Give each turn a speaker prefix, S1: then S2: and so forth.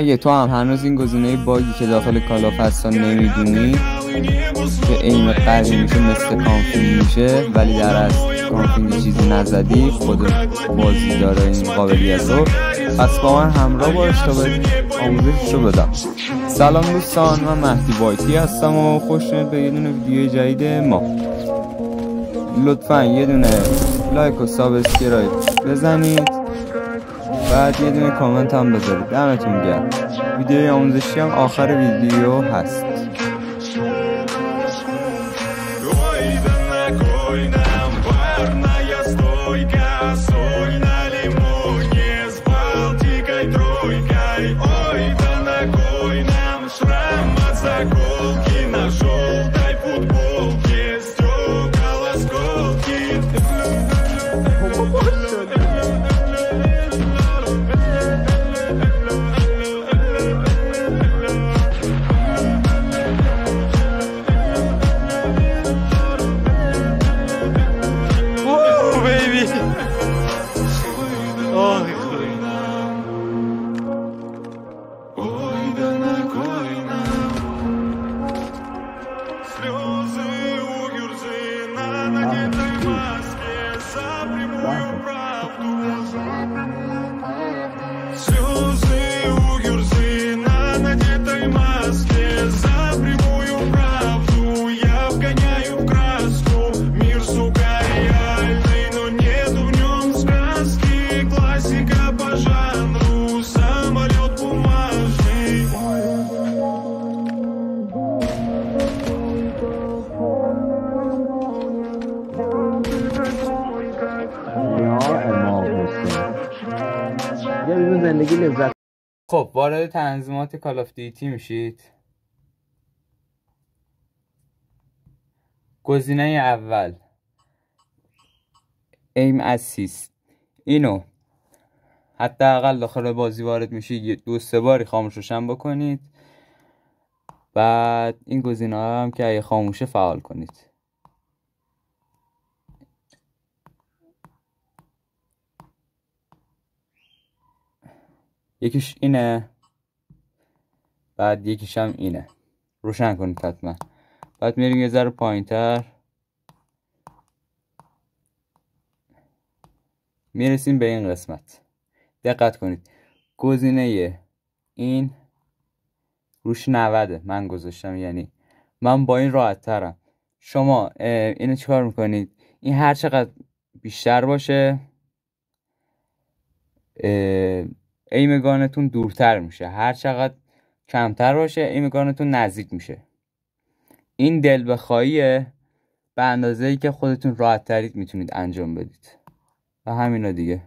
S1: اگه تو هم هنوز این گزینه باگی که داخل کال آف هستن نمیدونی که ایم قدیمیشه مثل کانفیگ میشه ولی در اصل کانفیگ چیزی نزدی، خود بازی داره این قابلیت رو، پس با من همراه باش تا به آموزششو بدم. سلام دوستان، من مهدی وایتی هستم و خوش اومدید به یه دونه ویدیو جدید ما. لطفا یه دونه لایک و سابسکرایب بزنید، بعد یه دونه کامنت هم بذارید. دمتون گرم. ویدیوی آموزشی هم آخر ویدیو هست.
S2: زندگی لذت.
S1: خب وارد تنظیمات کال آف دیوتی میشید. گزینه اول ایم اسیست، اینو حداقل داخل بازی وارد میشید 2-3 باری خاموش روشن بکنید. بعد این گزینه ها هم که اگه خاموشه فعال کنید. یکیش اینه، بعد یکیش هم اینه. روشن کنید حتما. بعد میریم یه ذره پایینتر، میرسیم به این قسمت. دقت کنید گزینه این روش 90 من گذاشتم، یعنی من با این راحت ترم. شما اینو چیکار میکنید؟ این هر چقدر بیشتر باشه ایمگانتون دورتر میشه، هر چقدر کمتر باشه ایمگانتون نزدیک میشه. این دل بخواهیه به اندازه‌ای که خودتون راحت ترید میتونید انجام بدید و همینا دیگه.